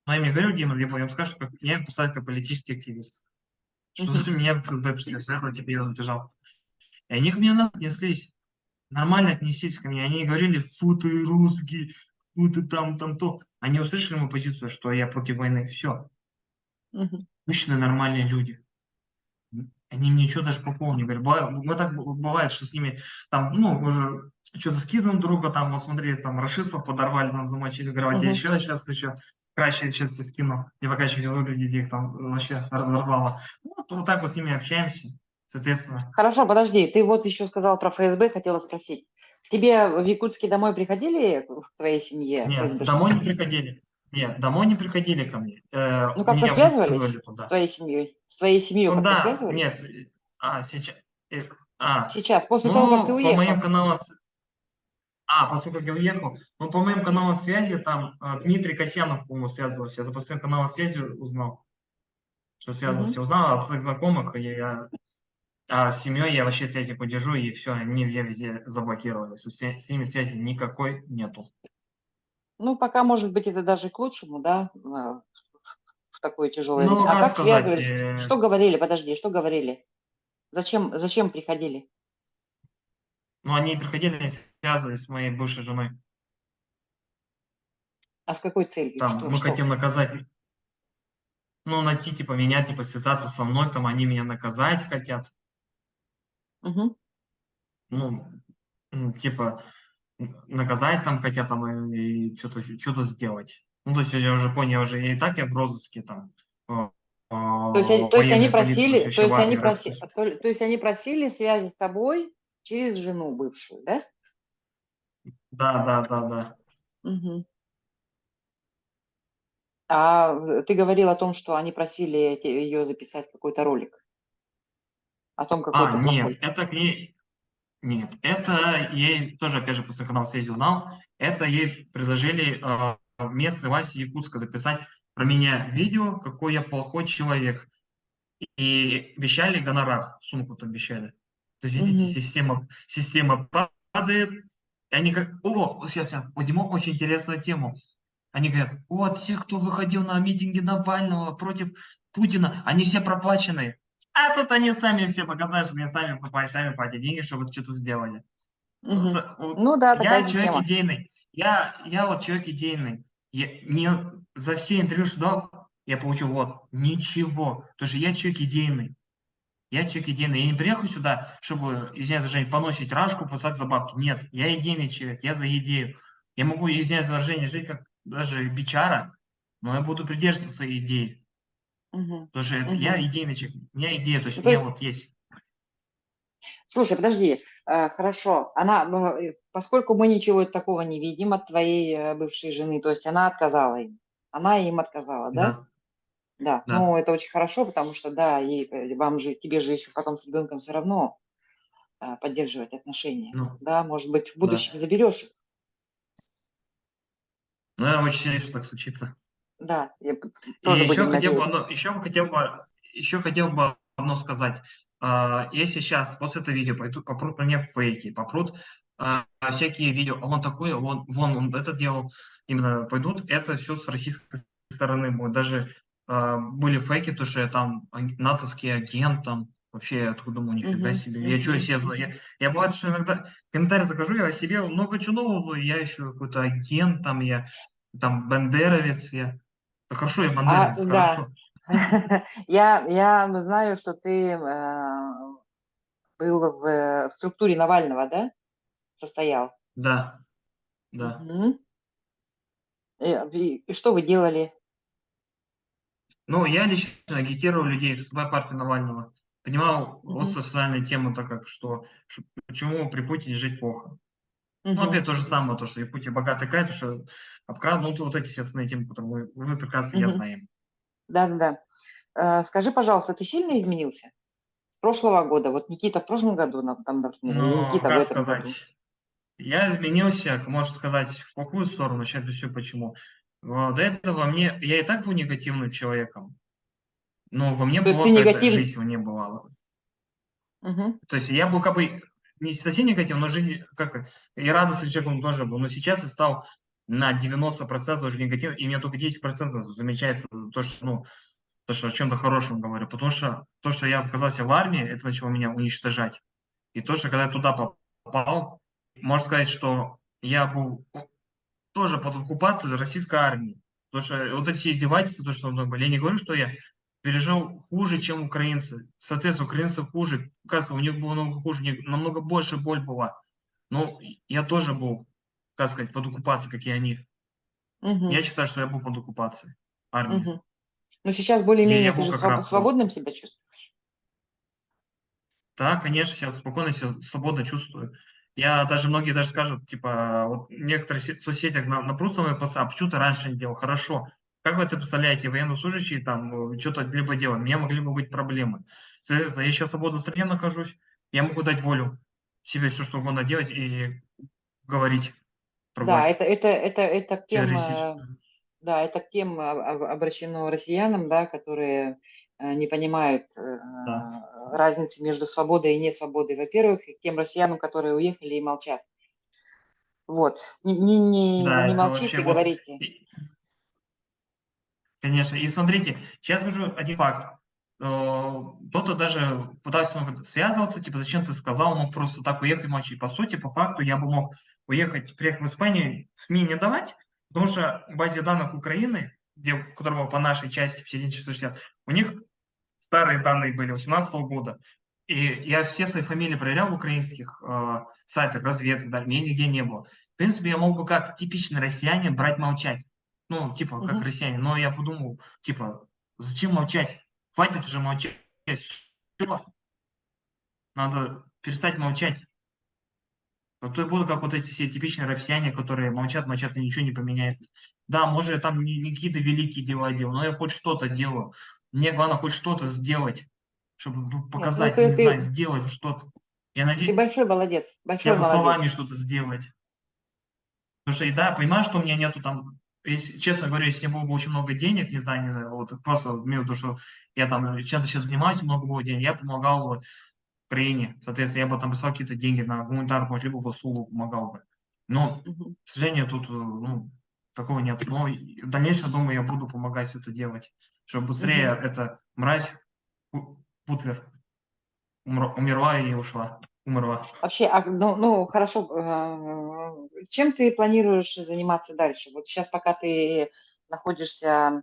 A: но я им говорю, Дима, я им скажу, что я им писать как политический активист. Что
B: Мгм.
A: за меня в ФСБ преследуют, этого типа я забежал. И они ко мне отнеслись, нормально отнеслись ко мне. Они говорили, фу ты русский, фу ты там то. Они услышали мою позицию, что я против войны. Все.
B: Мгм.
A: Обычные нормальные люди. Они мне ничего даже по поводу не говорят. Вот так бывает, что с ними там, ну, уже что-то скидываем друга, там, вот смотри, там, расистов подорвали, нас замочили, говорят, я
B: Мгм.
A: еще краще сейчас тебе скину. И пока еще не выглядит, их там вообще разорвало. Вот так вот с ними общаемся, соответственно.
B: Хорошо, подожди, ты вот еще сказал про ФСБ, хотела спросить. К тебе в Якутске домой приходили в твоей семье
A: Нет, домой не
B: ФСБшники?
A: приходили. Нет, домой не приходили ко мне.
B: Ну, как-то
A: Меня вызвали
B: связывались с
A: туда.
B: твоей семьей? С твоей семьей
A: Ну
B: как-то
A: да, нет,
B: связывались?
A: сейчас,
B: Сейчас, после того, как ты
A: ну, по моим
B: уехал.
A: каналам, поскольку я уехал, ну, по моим каналам связи, там Дмитрий Касьянов, по-моему, связывался. Я за последним каналом связи узнал, что
B: Мгм.
A: связывался. Узнал от своих знакомых, а с семьей я вообще связи поддержу, и все, они везде заблокировали. С ними связи никакой нету.
B: Ну, пока, может быть, это даже к лучшему, да, в такое тяжелое время.
A: Ну,
B: А
A: как
B: как
A: сказать,
B: связывались? Что говорили? Подожди, что говорили? Зачем приходили?
A: ну, они приходили, они связывались с моей бывшей женой.
B: А с какой целью?
A: Там, мы
B: Что?
A: хотим наказать, ну, найти, типа, меня, типа, связаться со мной, там, они меня наказать хотят.
B: Мгм.
A: Ну, типа, наказать там хотят, там, и что-то сделать. Ну, то есть я уже понял, я и так я в розыске, там,
B: То есть они
A: военной полиции, то есть
B: просили, то
A: вообще в
B: есть они
A: армии.
B: проси, то есть они просили связи с тобой через жену бывшую, да?
A: Да, да, да, да.
B: Мгм. А ты говорил о том, что они просили ее записать какой-то ролик о том, какой ты
A: Нет,
B: плохой.
A: это к ней, нет, это ей тоже, опять же, после канала связи узнал, это ей предложили местные власти Якутска записать про меня видео, какой я плохой человек. И обещали гонорар, сумку-то обещали. То есть, видите,
B: Мгм.
A: система падает, и они как, сейчас я подниму очень интересную тему. Они говорят, вот те, кто выходил на митинги Навального против Путина, они все проплаченные. А тут они сами все показали, что они сами платят деньги, чтобы что-то сделали.
B: Мгм. Ну да, такая
A: Я человек
B: система.
A: идейный. Я вот человек идейный. Я не за все интервью, что дал, я получил вот ничего. Потому что я человек идейный. Я человек идейный. Я не приехал сюда, чтобы, извиняюсь за выражение, поносить рашку, писать за бабки. Нет, я идейный человек, я за идею. Я могу, извиняюсь за выражение, жить как даже бичара, но я буду придерживаться своей идеи.
B: Мгм.
A: Потому что я
B: Мгм.
A: идейный человек. У меня идея, то есть
B: Ну,
A: у
B: то
A: меня
B: есть,
A: вот есть.
B: слушай, подожди, хорошо, она, поскольку мы ничего такого не видим от твоей бывшей жены, то есть она отказала им, она им отказала, да?
A: Да,
B: Да, ну
A: да.
B: это очень хорошо, потому что, да, ей, вам же, тебе же еще потом с ребенком все равно поддерживать отношения,
A: Ну,
B: да, может быть, в
A: да.
B: будущем заберешь их,
A: Но я очень надеюсь, что так случится.
B: да,
A: И
B: тоже
A: еще
B: будем
A: хотел бы
B: надеяться.
A: одно, еще хотел бы одно сказать. Если сейчас после этого видео пойдут, попрут про меня фейки, попрут всякие видео, а он такой, он это делал, именно пойдут, это все с российской стороны будет. Даже были фейки, то, что я там натовский агент, там, вообще, я такой думаю, нифига
B: Мгм,
A: себе, я что
B: мгм,
A: себе,
B: мгм.
A: я бывает, что иногда комментарий захожу, я о себе много чего нового узнаю, я еще какой-то агент, там, я там бандеровец, я. Да хорошо, я бандеровец,
B: Да,
A: хорошо.
B: я знаю, что ты был в структуре Навального, да, состоял?
A: Да, да.
B: Мгм. И что вы делали?
A: Ну, я лично агитировал людей за партию Навального. Понимал
B: Мгм,
A: остро социальные темы, так как что почему при Путине жить плохо. Ну,
B: мгм,
A: опять то же самое, то, что и Путин богатый край, то, что обкрал, ну, вот эти все основные темы, которые вы прекрасно, я
B: мгм.
A: знаем.
B: Да-да-да. Скажи, пожалуйста, ты сильно изменился с прошлого года? Вот Никита в прошлом году, там, например, или
A: Но,
B: Никита в
A: как
B: этом году?
A: сказать, я изменился, можно сказать, в плохую сторону. Сейчас объясню почему. До этого я и так был негативным человеком, но во мне
B: То есть
A: была
B: ты
A: какая-то
B: негатив.
A: жизнь, во мне была.
B: Мгм,
A: То есть я был как бы не совсем негативный, но жизнь, как и радостный человек он тоже был. Но сейчас я стал на 90% уже негативным, и мне только 10% замечается то, что, ну, то, что о чем-то хорошем говорю. Потому что то, что я оказался в армии, это начало меня уничтожать. И то, что когда я туда попал, можно сказать, что я был тоже под оккупацией российской армии. Потому что вот эти все издевательства, то, что со мной были, я не говорю, что я пережил хуже, чем украинцы. Соответственно, украинцы хуже. Оказывается, у них было намного хуже, у них намного больше боль была. Но я тоже был, как сказать, под оккупацией, как и они.
B: мгм,
A: Я считаю, что я был под оккупацией армии.
B: мгм. Но сейчас
A: Я
B: более-менее ты
A: был
B: же
A: как раб
B: свободным
A: просто.
B: себя чувствуешь?
A: Да, конечно, сейчас спокойно себя свободно чувствую. Я даже многие даже скажут, типа, вот в некоторых соцсетях напрут со мной посты: "А почему ты раньше не делал?" Хорошо. Как вы это представляете, военнослужащие там, что-то либо делают, у меня могли бы быть проблемы. Соответственно, я сейчас свободно в стране нахожусь, я могу дать волю себе все, что угодно делать и говорить про
B: Да,
A: власть
B: это к тем,
A: террористическую.
B: да, это к тем обращено россиянам, да, которые не понимают
A: Да.
B: разницы между свободой и несвободой, во-первых, и к тем россиянам, которые уехали и молчат. Вот.
A: Да,
B: Не
A: это вообще
B: молчите,
A: вот.
B: говорите.
A: Конечно. И смотрите, сейчас скажу один факт. Кто-то даже пытался со мной связываться, типа, зачем ты сказал, мог просто так уехать мочи. По сути, по факту, я бы мог приехать в Испанию, СМИ не давать, потому что в базе данных Украины, которая по нашей части, в середине 460, у них старые данные были 18 года. И я все свои фамилии проверял в украинских сайтах разведки, да, меня нигде не было. В принципе, я мог бы как типичный россиянин брать молчать. Ну, типа, как
B: Мгм.
A: россиянин. Но я подумал, типа, зачем молчать? Хватит уже молчать. Всё, надо перестать молчать. А то я буду как вот эти все типичные россияне, которые молчат, молчат, и ничего не поменяется. Да, может, я там не какие-то великие дела делаю, но я хоть что-то делаю. Мне главное хоть что-то сделать, чтобы, ну,
B: Нет, ну
A: показать, ну, не знаю, сделать что-то. Я
B: ты
A: надеюсь,
B: большой молодец,
A: хотя
B: большой
A: бы словами
B: молодец.
A: что-то сделать. Потому что, и да, понимаю, что у меня нету там, если, честно говоря, если у меня было бы очень много денег, не знаю, вот просто имею в виду, что я там чем-то сейчас занимаюсь, много было денег, я помогал бы Украине. Соответственно, я бы там прислал какие-то деньги на гуманитарную помощь, либо в услугу помогал бы. Но,
B: Мгм.
A: к сожалению, тут, ну, такого нет. Но в дальнейшем, думаю, я буду помогать все это делать, чтобы быстрее
B: Мгм.
A: эта мразь, Путвер, умерла и ушла. Умерла.
B: Вообще, ну, хорошо, чем ты планируешь заниматься дальше? Вот сейчас, пока ты находишься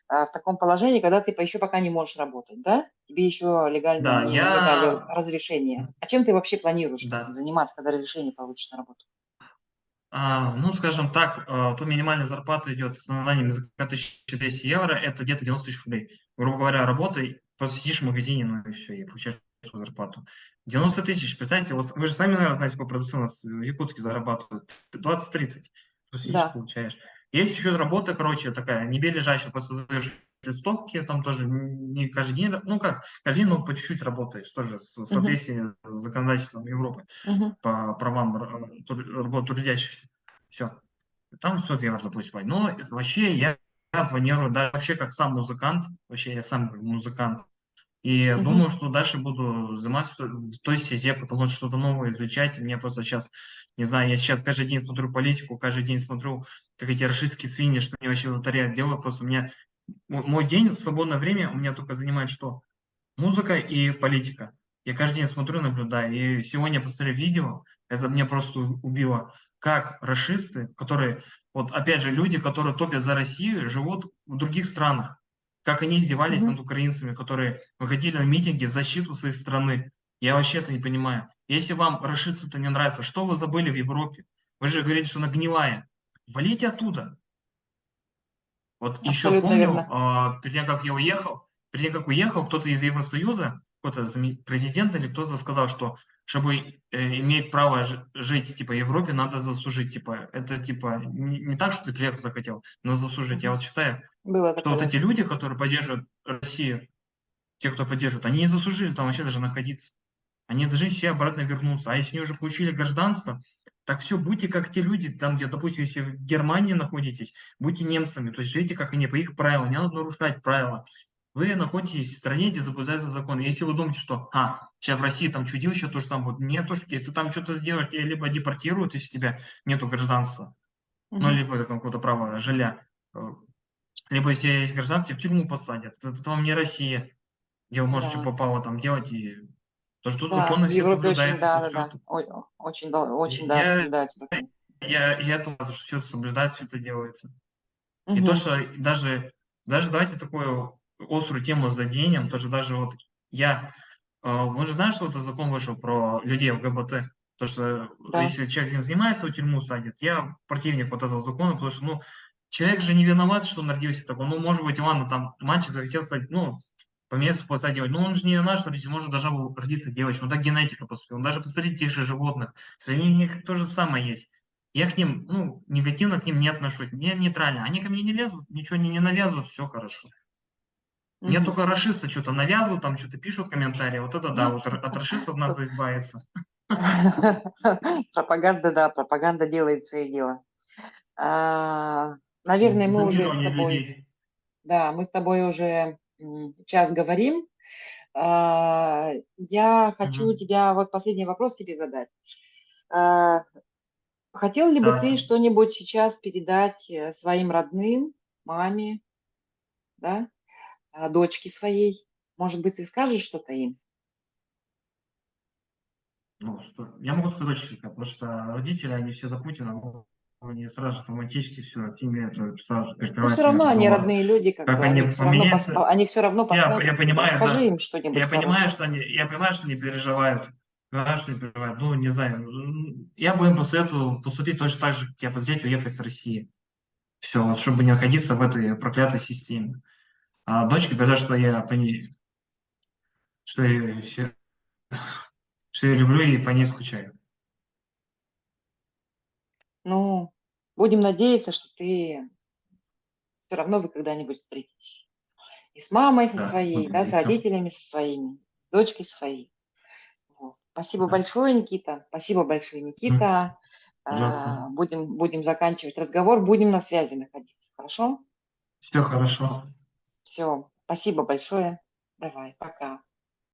B: в таком положении, когда ты еще пока не можешь работать, да? Тебе еще легально
A: Да,
B: не дали
A: я,
B: разрешение. А чем ты вообще планируешь
A: да.
B: заниматься, когда разрешение получишь на работу?
A: Ну, скажем так, то минимальная зарплата идет с названием языка 1200 евро, это где-то 90 тысяч рублей. Грубо говоря, работай, просто сидишь в магазине, ну и все, и получаешь свою зарплату. 90 тысяч, представьте, вот вы же сами, наверное, знаете, сколько продавцы у нас в Якутске зарабатывают. 20-30. Просто сидишь,
B: Да.
A: получаешь. Есть еще работа, короче, такая, не бей лежачая, просто задаешь листовки, там тоже не каждый день, ну как, каждый день, но по чуть-чуть работаешь, тоже в
B: Мгм.
A: соответствии с законодательством Европы
B: Мгм.
A: по правам трудящихся. Все. Там 100 евро, допустим. Но вообще я планирую, да, вообще как сам музыкант, вообще я сам как бы музыкант, и
B: Мгм.
A: думаю, что дальше буду заниматься в той стезе, потому что что-то новое изучать. Мне просто сейчас, не знаю, я сейчас каждый день смотрю политику, каждый день смотрю, как эти расистские свиньи, что они вообще вытворяют, делают. Просто у меня мой день, в свободное время, у меня только занимает что? Музыка и политика. Я каждый день смотрю, наблюдаю. И сегодня я посмотрел видео, это мне просто убило, как рашисты, которые, вот опять же, люди, которые топят за Россию, живут в других странах. Как они издевались
B: Мгм.
A: над украинцами, которые выходили на митинги в защиту своей страны. Я вообще это не понимаю. Если вам рашисты-то не нравятся, что вы забыли в Европе? Вы же говорите, что она гнилая. Валите оттуда. Вот еще
B: Абсолютно
A: помню,
B: верно.
A: перед тем, как уехал, кто-то из Евросоюза, какой-то президент или кто-то сказал, что чтобы иметь право жить типа в Европе, надо заслужить. Типа, это типа не так, что ты приехал захотел, но заслужить. Я
B: Мгм.
A: вот считаю,
B: Было
A: что
B: такое,
A: вот
B: да.
A: эти люди, которые поддерживают Россию, те, кто поддерживает, они не заслужили там вообще даже находиться. Они должны все обратно вернуться. А если они уже получили гражданство, так все, будьте как те люди, там, где, допустим, если в Германии находитесь, будьте немцами, то есть живите как они, по их правилам, не надо нарушать правила. Вы находитесь в стране, где соблюдаются законы. Если вы думаете, что, сейчас в России там чудилище, то же самое, вот нетушки, ты там что-то сделаешь, тебя либо депортируют, если у тебя нету гражданства, ну,
B: Мгм.
A: либо это какого-то права жилья, либо если есть гражданство, тебя в тюрьму посадят. Это вам не Россия, где вы можете что
B: Да.
A: попало там делать, и то, что тут
B: Да,
A: законы
B: в
A: все
B: Европе очень,
A: соблюдаются,
B: да,
A: тут
B: да,
A: все.
B: да. Очень, очень, да,
A: Я,
B: соблюдаются законы.
A: я это рад, что все соблюдается, все это делается. И то,
B: Мгм.
A: что даже давайте такую острую тему заденем, тоже даже вот я, вы же знаете, что это закон вышел про людей ЛГБТ, то, что
B: Да.
A: если человек не занимается, его в тюрьму садят. Я противник вот этого закона, потому что, ну, человек же не виноват, что он родился такой. Ну, может быть, ладно, там мальчик захотел стать, ну, поменяться полоса девочка. Но он же не виноват, что родитель может должна была родиться девочка. Ну, так генетика поступила. Даже посмотрите тех же животных. Среди них то же самое есть. Я к ним, ну, негативно к ним не отношусь, мне нейтрально. Они ко мне не лезут, ничего не навязывают, все хорошо. Мне
B: Мгм.
A: только рашисты что-то навязывают, там что-то пишут в комментарии. Вот это да, вот от рашистов
B: Тут
A: надо избавиться.
B: пропаганда, да, пропаганда делает свое дело. А, Наверное, мы уже с
A: Зомбирование
B: тобой,
A: людей.
B: да, мы с тобой уже час говорим. Я хочу
A: Мгм.
B: тебя, вот последний вопрос тебе задать. А, Хотел ли бы ты
A: Давайте.
B: что-нибудь сейчас передать своим родным, маме, да, дочке своей? Может быть, ты скажешь что-то им?
A: Ну, я могу сказать, что потому что родители, они все за Путина, они сразу автоматически все, в фильме это сразу же
B: Но все
A: перекрывается у меня
B: равно
A: в
B: они
A: головах.
B: родные люди, как
A: Как
B: бы,
A: они
B: они все равно,
A: поменяются.
B: они все равно
A: Я
B: посмотрят туда.
A: понимаю,
B: Скажи
A: да.
B: им что-нибудь
A: Я понимаю,
B: хорошее.
A: что они переживают. Понимаю, что они переживают. Ну, не знаю. Я бы им посоветовал поступить точно так же, как я, взять и уехать с России. Все, вот, чтобы не находиться в этой проклятой системе. А дочке говорят, что я по ней, что я люблю и по ней скучаю.
B: Ну, будем надеяться, что ты все равно вы когда-нибудь встретитесь. И с мамой со
A: Да,
B: своей,
A: будем
B: да, с
A: еще.
B: родителями со своими, с дочкой своей. Вот. Спасибо
A: Да.
B: большое, Никита. Спасибо большое,
A: Мгм.
B: Никита.
A: Пожалуйста.
B: Будем заканчивать разговор, будем на связи находиться. Хорошо?
A: Все хорошо.
B: Все. Спасибо большое. Давай, пока.